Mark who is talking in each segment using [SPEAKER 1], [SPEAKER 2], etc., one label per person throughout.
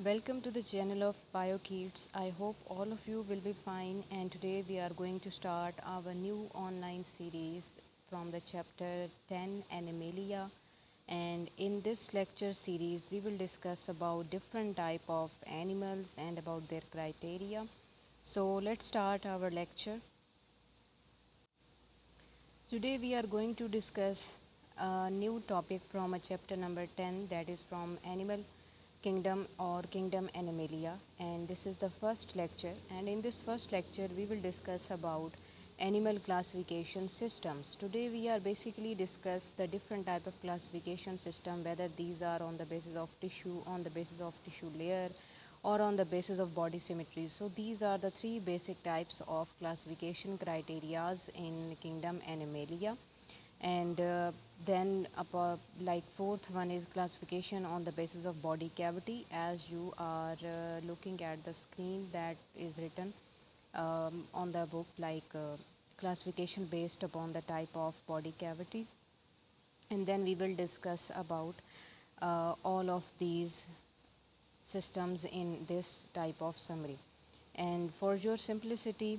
[SPEAKER 1] Welcome to the channel of BioKids. I hope all of you will be fine, and today we are going to start our new online series from the chapter 10 Animalia. And in this lecture series we will discuss about different type of animals and about their criteria. So let's start our lecture. Today we are going to discuss a new topic from a chapter number 10, that is from Animal Kingdom or Kingdom Animalia, and this is the first lecture. And in this first lecture we will discuss about animal classification systems. Today we are basically discuss the different type of classification system, whether these are on the basis of tissue, on the basis of tissue layer, or on the basis of body symmetry. So these are the three basic types of classification criterias in Kingdom Animalia. And then like fourth one is classification on the basis of body cavity, as you are looking at the screen that is written on the book, like classification based upon the type of body cavity. And then we will discuss about all of these systems in this type of summary. And for your simplicity,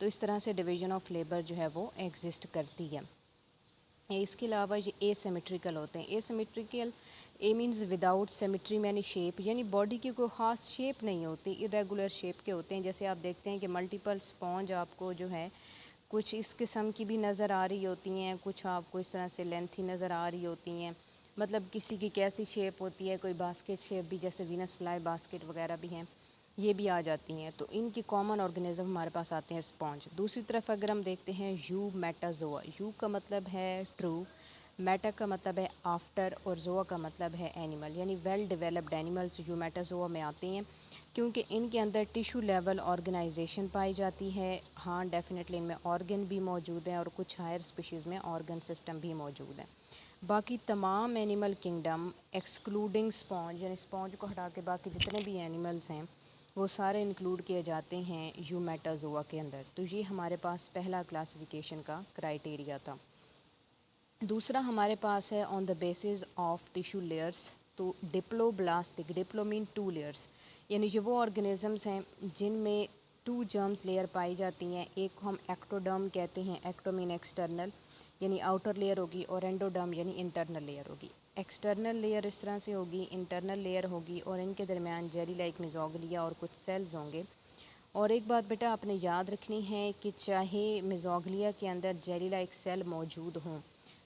[SPEAKER 1] تو اس طرح سے division of labour جو ہے وہ exist کرتی ہے۔ اس کے علاوہ یہ اے سیمیٹریکل ہوتے ہیں۔ Asymmetrical a means without symmetry many shape, یعنی باڈی کی کوئی خاص شیپ نہیں ہوتی، ارریگولر شیپ کے ہوتے ہیں۔ جیسے آپ دیکھتے ہیں کہ ملٹیپل اسپونج آپ کو جو ہے کچھ اس قسم کی بھی نظر آ رہی ہوتی ہیں، کچھ آپ کو اس طرح سے لینتھی نظر آ رہی ہوتی ہیں، مطلب کسی کی کیسی شیپ ہوتی ہے، کوئی باسکٹ شیپ بھی، جیسے وینس فلائی باسکٹ وغیرہ بھی ہیں، یہ بھی آ جاتی ہیں۔ تو ان کی کامن آرگنزم ہمارے پاس آتے ہیں اسپونج۔ دوسری طرف اگر ہم دیکھتے ہیں یو میٹازوا، یو کا مطلب ہے ٹرو، میٹا کا مطلب ہے آفٹر، اور زوا کا مطلب ہے اینیمل، یعنی ویل ڈیولپڈ اینیملز یو میٹازوا میں آتے ہیں، کیونکہ ان کے اندر ٹیشو لیول آرگنائزیشن پائی جاتی ہے۔ ہاں ڈیفینیٹلی ان میں آرگن بھی موجود ہیں، اور کچھ ہائر اسپیشیز میں آرگن سسٹم بھی موجود ہیں۔ باقی تمام اینیمل کنگڈم ایکسکلوڈنگ اسپونج، یعنی اسپونج کو ہٹا کے باقی جتنے بھی اینیملز ہیں وہ سارے انکلوڈ کیے جاتے ہیں یو میٹازوا کے اندر۔ تو یہ ہمارے پاس پہلا کلاسیفیکیشن کا کرائیٹیریا تھا۔ دوسرا ہمارے پاس ہے آن دا بیسز آف ٹیشو لیئرس، تو ڈپلو بلاسٹک، ڈپلو مین 2 لیئرس، یعنی یہ وہ آرگنزمس ہیں جن میں 2 جرمز لیئر پائی جاتی ہیں۔ ایک کو ہم ایکٹوڈرم کہتے ہیں، ایکٹو مین ایکسٹرنل یعنی آؤٹر لیئر ہوگی، اور اینڈوڈرم یعنی انٹرنل لیئر ہوگی۔ ایکسٹرنل لیئر اس طرح سے ہوگی، انٹرنل لیئر ہوگی، اور ان کے درمیان جیلی لائک میزوگلیا اور کچھ سیلز ہوں گے۔ اور ایک بات بیٹا آپ نے یاد رکھنی ہے کہ چاہے میزوگلیا کے اندر جیلی لائک سیل موجود ہوں،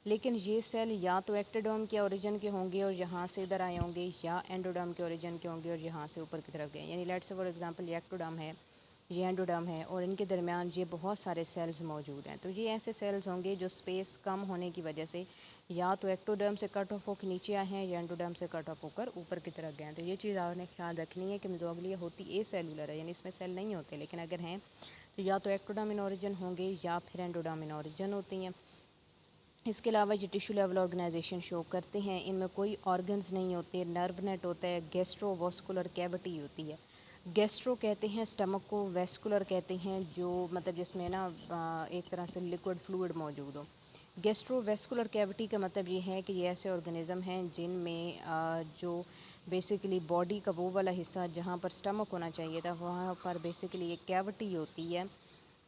[SPEAKER 1] لیکن یہ سیل یا تو ایکٹوڈرم کے اوریجن کے ہوں گے اور یہاں سے ادھر آئے ہوں گے، یا اینڈوڈرم کے اوریجن کے ہوں گے اور یہاں سے اوپر کی طرف گئے، یعنی لیٹس سے فار ایگزامپل یہ ایکٹوڈرم ہے، یہ اینڈوڈرم ہے، اور ان کے درمیان یہ بہت سارے سیلز موجود ہیں۔ تو یہ ایسے سیلز ہوں گے جو اسپیس کم ہونے کی وجہ سے یا تو ایکٹوڈرم سے کٹ آف ہو کے نیچے آئے ہیں، یا اینڈوڈرم سے کٹ آف ہو کر اوپر کی طرف گئے ہیں۔ تو یہ چیز آپ نے خیال رکھنی ہے کہ میزوگلیا ہوتی اے سیلولر ہے، یعنی اس میں سیل نہیں ہوتے، لیکن اگر ہیں تو یا تو ایکٹوڈرم ان اوریجن ہوں گے یا پھر اینڈوڈرم ان اوریجن ہوتی ہیں۔ اس کے علاوہ یہ ٹیشو لیول آرگنائزیشن شو کرتے ہیں، ان میں کوئی آرگنز نہیں ہوتے، نرو نیٹ ہوتا ہے، گیسٹرو واسکولر کیوٹی ہوتی ہے۔ گیسٹرو کہتے ہیں اسٹمک کو، ویسکولر کہتے ہیں جو مطلب جس میں نا ایک طرح سے لیکوڈ فلوئڈ موجود ہو۔ گیسٹرو ویسکولر کیوٹی کا مطلب یہ ہے کہ یہ ایسے آرگنزم ہیں جن میں جو بیسیکلی باڈی کا وہ والا حصہ جہاں پر اسٹمک ہونا چاہیے تھا وہاں پر بیسیکلی ایک کیوٹی ہوتی ہے،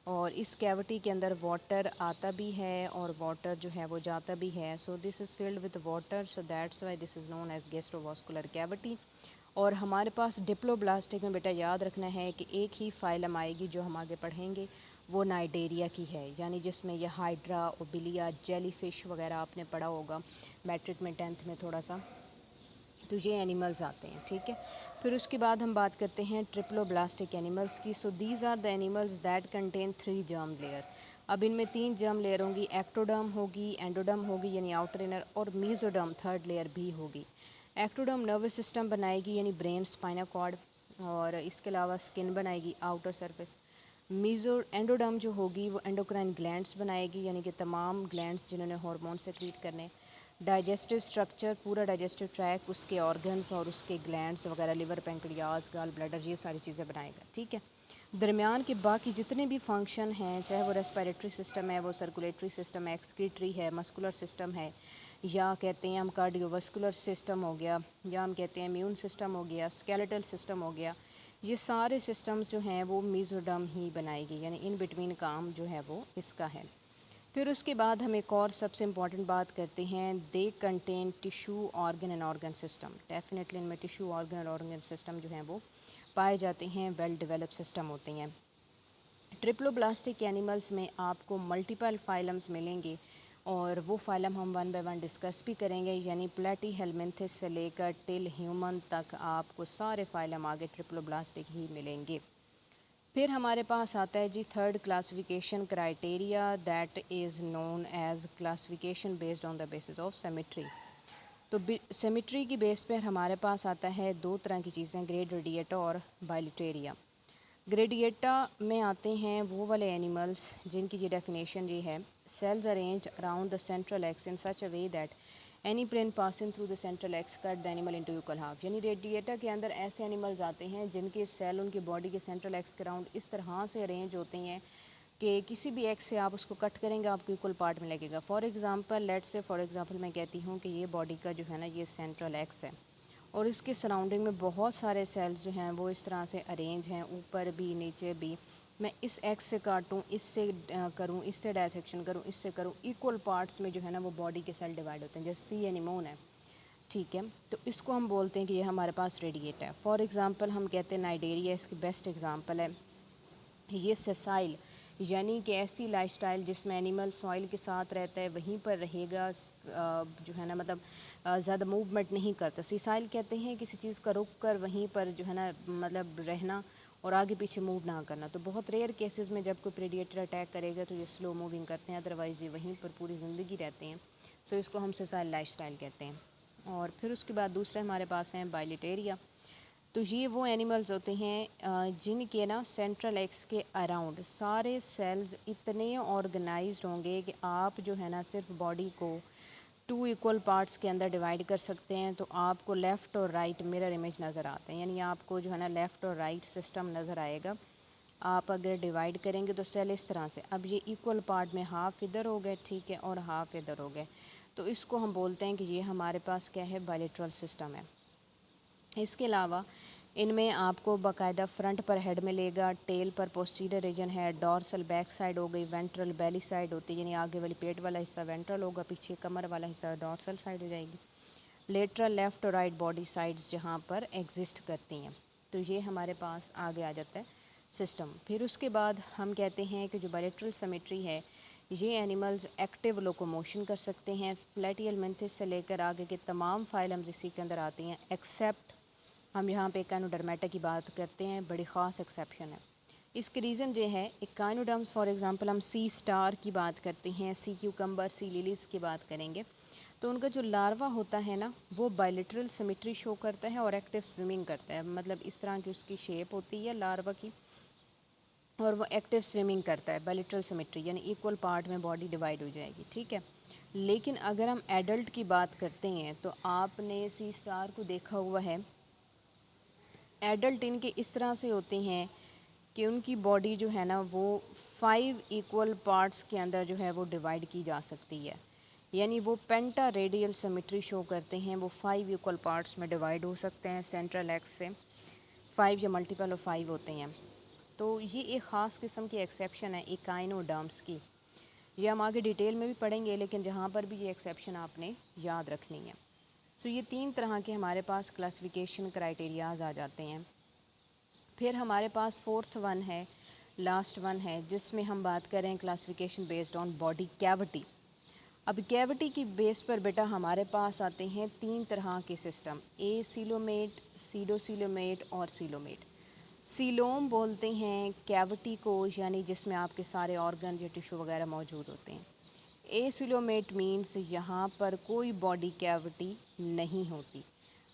[SPEAKER 1] اور اس کیوٹی کے اندر واٹر آتا بھی ہے اور واٹر جو ہے وہ جاتا بھی ہے۔ So this is filled with water, so that's why this is known as gastrovascular cavity. اور ہمارے پاس ڈپلو بلاسٹک میں بیٹا یاد رکھنا ہے کہ ایک ہی فائلم آئے گی جو ہم آگے پڑھیں گے، وہ نائڈیریا کی ہے، یعنی جس میں یہ ہائیڈرا، اوبیلیا، جیلی فش وغیرہ آپ نے پڑھا ہوگا میٹرک میں 10th میں تھوڑا سا، تو یہ اینیملز آتے ہیں، ٹھیک ہے۔ پھر اس کے بعد ہم بات کرتے ہیں ٹرپلو بلاسٹک اینیملز کی۔ So these are the animals that contain 3 germ layer. اب ان میں 3 جرم لیئر ہوں گی، ایکٹوڈرم ہوگی، اینڈوڈرم ہوگی یعنی آؤٹر انر، اور میزوڈرم 3rd لیئر بھی ہوگی۔ ایکٹوڈرم نروس سسٹم بنائے گی یعنی برین، اسپائنا کارڈ، اور اس کے علاوہ اسکن بنائے گی، آؤٹر سرفیس۔ اینڈوڈرم جو ہوگی وہ اینڈوکرائن گلینڈس بنائے گی، یعنی کہ تمام گلینڈس جنہوں نے ہارمون سیکریٹ کرنے۔ ڈائجسٹو سٹرکچر، پورا ڈائجسٹو ٹریک، اس کے آرگنز اور اس کے گلینڈس وغیرہ، لیور، پینکریاز، گال بلیڈر، یہ ساری چیزیں بنائے گا، ٹھیک ہے۔ درمیان کے باقی جتنے بھی فنکشن ہیں، چاہے وہ ریسپیریٹری سسٹم ہے، وہ سرکولیٹری سسٹم ہے، ایکسکریٹری ہے، مسکولر سسٹم ہے، یا کہتے ہیں ہم کارڈیو واسکولر سسٹم ہو گیا، یا ہم کہتے ہیں امیون سسٹم ہو گیا، اسکیلیٹل سسٹم ہو گیا، یہ سارے سسٹمز جو ہیں وہ میزوڈرم ہی بنائے گی، یعنی ان بٹوین کام جو ہے وہ اس کا ہے۔ پھر اس کے بعد ہم ایک اور سب سے امپورٹنٹ بات کرتے ہیں، they contain tissue, organ and organ system. Definitely ان میں ٹیشو، آرگن اور آرگن سسٹم جو ہیں وہ پائے جاتے ہیں، ویل ڈیولپ سسٹم ہوتے ہیں۔ ٹرپلو بلاسٹک اینیملز میں آپ کو ملٹیپل فائلمز ملیں گے، اور وہ فائلم ہم 1 بائی 1 ڈسکس بھی کریں گے، یعنی پلیٹی ہیلمنتھس سے لے کر ٹل ہیومن تک آپ کو سارے فائلم آگے ٹرپلو بلاسٹک ہی ملیں گے۔ پھر ہمارے پاس آتا ہے جی 3rd classification criteria, that is known as classification based on the basis of symmetry. تو سیمیٹری کی بیس پر ہمارے پاس آتا ہے 2 طرح کی چیزیں، گریڈ ریڈیٹا اور بائلیٹیریا۔ گریڈیٹا میں آتے ہیں وہ والے اینیملز جن کی یہ ڈیفینیشن یہ ہے، cells arrange around the central axis in such a way that any plane passing through the central axis cut the animal into equal half. یعنی ریڈیٹا کے اندر ایسے اینیملز آتے ہیں جن کے سیل ان کی باڈی کے سینٹرل ایکس کے اراؤنڈ اس طرح سے ارینج ہوتے ہیں کہ کسی بھی ایکس سے آپ اس کو کٹ کریں گے آپ کو ایکول پارٹ میں لگے گا۔ فار ایگزامپل میں کہتی ہوں کہ یہ باڈی کا جو ہے نا یہ سینٹرل ایکس ہے، اور اس کے سراؤنڈنگ میں بہت سارے سیلز جو ہیں وہ اس طرح سے ارینج ہیں، اوپر بھی نیچے بھی، میں اس ایکس سے کاٹوں، اس سے کروں، اس سے ڈائسیکشن کروں، اس سے کروں، ایکول پارٹس میں جو ہے نا وہ باڈی کے سیل ڈیوائڈ ہوتے ہیں، جیسے سی اینیمون ہے، ٹھیک ہے، تو اس کو ہم بولتے ہیں کہ یہ ہمارے پاس ریڈیٹ ہے. فار ایگزامپل ہم کہتے ہیں نائڈیریا اس کی بیسٹ ایگزامپل ہے. یہ سیسائل یعنی کہ ایسی لائف سٹائل جس میں اینیمل سوائل کے ساتھ رہتا ہے وہیں پر رہے گا، جو ہے نا مطلب زیادہ موومنٹ نہیں کرتا. سیسائل کہتے ہیں کسی چیز کا رک کر وہیں پر جو ہے نا مطلب رہنا اور آگے پیچھے موو نہ کرنا. تو بہت ریئر کیسز میں جب کوئی پریڈیٹر اٹیک کرے گا تو یہ سلو موونگ کرتے ہیں، ادروائز یہ وہیں پر پوری زندگی رہتے ہیں. سو اس کو ہم سیسائل لائف سٹائل کہتے ہیں. اور پھر اس کے بعد دوسرے ہمارے پاس ہیں بائلیٹیریا. تو یہ وہ اینیملز ہوتے ہیں جن کے نا سینٹرل ایکس کے اراؤنڈ سارے سیلز اتنے آرگنائزڈ ہوں گے کہ آپ جو ہے نا صرف باڈی کو 2 ایکول پارٹس کے اندر ڈیوائڈ کر سکتے ہیں. تو آپ کو لیفٹ اور رائٹ مرر امیج نظر آتے ہیں، یعنی آپ کو جو ہے نا لیفٹ اور رائٹ سسٹم نظر آئے گا. آپ اگر ڈیوائڈ کریں گے تو سیل اس طرح سے، اب یہ ایکول پارٹ میں ہاف ادھر ہو گئے، ٹھیک ہے، اور ہاف ادھر ہو گئے. تو اس کو ہم بولتے ہیں کہ یہ ہمارے پاس کیا ہے، بائلیٹرل سسٹم ہے. اس کے علاوہ ان میں آپ کو باقاعدہ فرنٹ پر ہیڈ ملے گا، ٹیل پر پوسٹیریئر ریجن ہے، ڈورسل بیک سائڈ ہو گئی، وینٹرل بیلی سائڈ ہوتی ہے، یعنی آگے والی پیٹ والا حصہ وینٹرل ہوگا، پیچھے کمر والا حصہ ڈورسل سائڈ ہو جائے گی. لیٹرل لیفٹ اور رائٹ باڈی سائڈز جہاں پر ایگزسٹ کرتی ہیں. تو یہ ہمارے پاس آگے آ جاتا ہے سسٹم. پھر اس کے بعد ہم کہتے ہیں کہ جو بائلیٹرل سیمیٹری ہے یہ اینیملز ایکٹیو لوکوموشن کر سکتے ہیں. پلیٹیل منتھس سے لے کر آگے کے تمام فائلمز اسی کے اندر آتی ہیں ایکسیپٹ ہم یہاں پہ کائنوڈرمیٹا کی بات کرتے ہیں، بڑی خاص ایکسیپشن ہے. اس کے ریزن یہ ہے ایکائنوڈرمس، فار ایگزامپل ہم سی سٹار کی بات کرتے ہیں، سی کیوکمبر، سی لیلیز کی بات کریں گے، تو ان کا جو لاروا ہوتا ہے نا وہ بائلیٹرل سیمیٹری شو کرتا ہے اور ایکٹیو سوئمنگ کرتا ہے. مطلب اس طرح کی اس کی شیپ ہوتی ہے لاروا کی اور وہ ایکٹیو سوئمنگ کرتا ہے. بائلیٹرل سیمیٹری یعنی ایکول پارٹ میں باڈی ڈیوائڈ ہو جائے گی، ٹھیک ہے. لیکن اگر ہم ایڈلٹ کی بات کرتے ہیں تو آپ نے سی سٹار کو دیکھا ہوا ہے، ایڈلٹ ان کے اس طرح سے ہوتے ہیں کہ ان کی باڈی جو ہے نا وہ 5 ایکول پارٹس کے اندر جو ہے وہ ڈیوائڈ کی جا سکتی ہے. یعنی وہ پینٹا ریڈیل سیمیٹری شو کرتے ہیں، وہ 5 ایکول پارٹس میں ڈیوائڈ ہو سکتے ہیں سینٹرل ایکس سے. 5 یا ملٹیپل آف 5 ہوتے ہیں. تو یہ ایک خاص قسم کی ایکسیپشن ہے ایکائنوڈرمس کی. یہ ہم آگے ڈیٹیل میں بھی پڑھیں گے، لیکن جہاں پر بھی یہ ایکسیپشن آپ نے یاد رکھنی ہے. سو یہ 3 طرح کے ہمارے پاس کلاسیفیکیشن کرائٹیریاز آ جاتے ہیں. پھر ہمارے پاس 4تھ ون ہے، لاسٹ ون ہے، جس میں ہم بات کریں classification based on body cavity. اب کیوٹی کی بیس پر بیٹا ہمارے پاس آتے ہیں 3 طرح کے سسٹم، اے سیلومیٹ، سیڈو سیلومیٹ اور سیلومیٹ. سیلوم بولتے ہیں کیوٹی کو، یعنی جس میں آپ کے سارے آرگن یا ٹیشو وغیرہ موجود ہوتے ہیں. اے سیلومیٹ مینس یہاں پر کوئی باڈی کیوٹی نہیں ہوتی.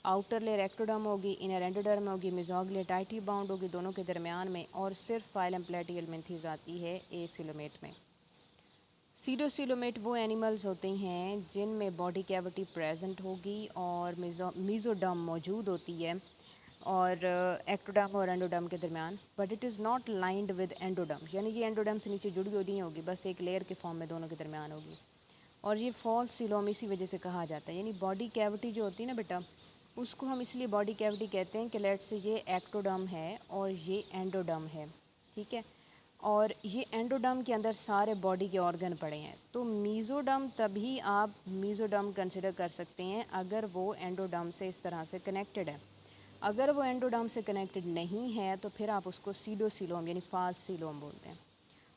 [SPEAKER 1] آؤٹر لیئر ایکٹوڈرم ہوگی، انر اینڈوڈرم ہوگی، میزوگلیا ٹائٹلی باؤنڈ ہوگی دونوں کے درمیان میں، اور صرف فائلم پلیٹیل منتھیز آتی ہے اے سیلومیٹ میں. سیڈو سیلومیٹ وہ اینیملز ہوتے ہیں جن میں باڈی کیوٹی پریزنٹ ہوگی اور میزوڈرم موجود ہوتی ہے اور ایکٹوڈرم اور اینڈوڈرم کے درمیان، but it is not lined with endoderm, یعنی یہ اینڈوڈرم سے نیچے جڑی ہوئی نہیں ہوگی، بس ایک لیئر کے فارم میں دونوں کے درمیان ہوگی. اور یہ فالس سیلوم اسی وجہ سے کہا جاتا ہے. یعنی باڈی کیوٹی جو ہوتی ہے نا بیٹا، اس کو ہم اس لیے باڈی کیوٹی کہتے ہیں کہ لیٹ سے یہ ایکٹوڈرم ہے اور یہ اینڈوڈرم ہے، ٹھیک ہے، اور یہ اینڈوڈرم کے اندر سارے باڈی کے آرگن پڑے ہیں. تو میزوڈرم تبھی آپ میزوڈرم کنسیڈر کر سکتے ہیں اگر وہ اینڈوڈرم سے اس طرح سے کنیکٹڈ ہے. اگر وہ اینڈوڈرم سے کنیکٹڈ نہیں ہے تو پھر آپ اس کو سیڈو سیلوم یعنی فالس سیلوم بولتے ہیں.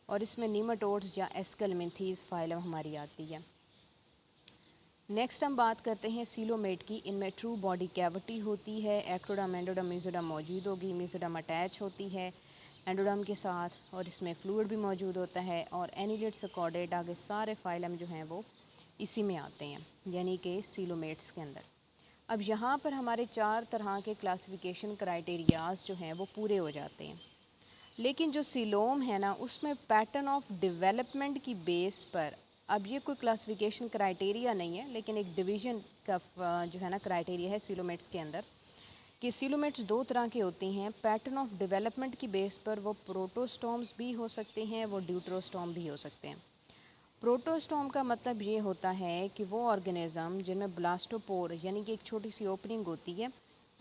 [SPEAKER 1] اور اس میں نیماٹوڈز یا ایسکلمنتھیز فائلم ہماری آتی ہے. نیکسٹ ہم بات کرتے ہیں سیلومیٹ کی. ان میں ٹرو باڈی کیوٹی ہوتی ہے، ایکٹوڈرم اینڈوڈرم میزوڈرم موجود ہوگی، میزوڈرم اٹیچ ہوتی ہے اینڈوڈرم کے ساتھ اور اس میں فلوئڈ بھی موجود ہوتا ہے، اور اینیلیڈ سکارڈیٹ آگے سارے فائلم جو ہیں وہ اسی میں آتے ہیں، یعنی کہ سیلومیٹس کے اندر. اب یہاں پر ہمارے 4 طرح کے کلاسیفیکیشن کرائٹیریاز جو ہیں وہ پورے ہو جاتے ہیں. لیکن جو سیلوم ہے نا اس میں پیٹرن آف ڈیولپمنٹ کی بیس پر، اب یہ کوئی کلاسیفیکیشن کرائٹیریا نہیں ہے لیکن ایک ڈویژن کا جو ہے نا کرائٹیریا ہے سیلومیٹس کے اندر، کہ سیلومیٹس 2 طرح کے ہوتے ہیں. پیٹرن آف ڈیولپمنٹ کی بیس پر وہ پروٹوسٹومز بھی ہو سکتے ہیں، وہ ڈیوٹروسٹوم بھی ہو سکتے ہیں. پروٹوسٹوم کا مطلب یہ ہوتا ہے کہ وہ آرگنزم جن میں بلاسٹوپور یعنی کہ ایک چھوٹی سی اوپننگ ہوتی ہے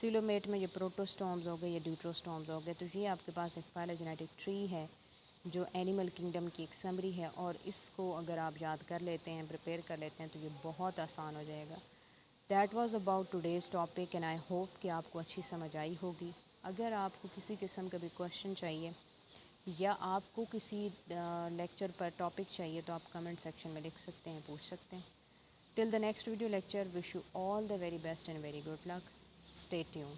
[SPEAKER 1] سیلومیٹ میں یہ پروٹوسٹومز ہو گئے یا ڈیوٹروسٹومز ہو گئے. تو یہ آپ کے پاس ایک فائلوجینیٹک ٹری ہے جو اینیمل کنگڈم کی ایک سمری ہے، اور اس کو اگر آپ یاد کر لیتے ہیں، پریپیئر کر لیتے ہیں، تو یہ بہت آسان ہو جائے گا. That was about today's topic and I hope کہ آپ کو اچھی سمجھ آئی ہوگی. اگر آپ کو کسی قسم کا بھی کوشچن چاہیے یا آپ کو کسی لیکچر پر ٹاپک چاہیے تو آپ کمنٹ سیکشن میں لکھ سکتے ہیں، پوچھ سکتے ہیں. Till the next video lecture, wish you all the very best and very good luck. Stay tune.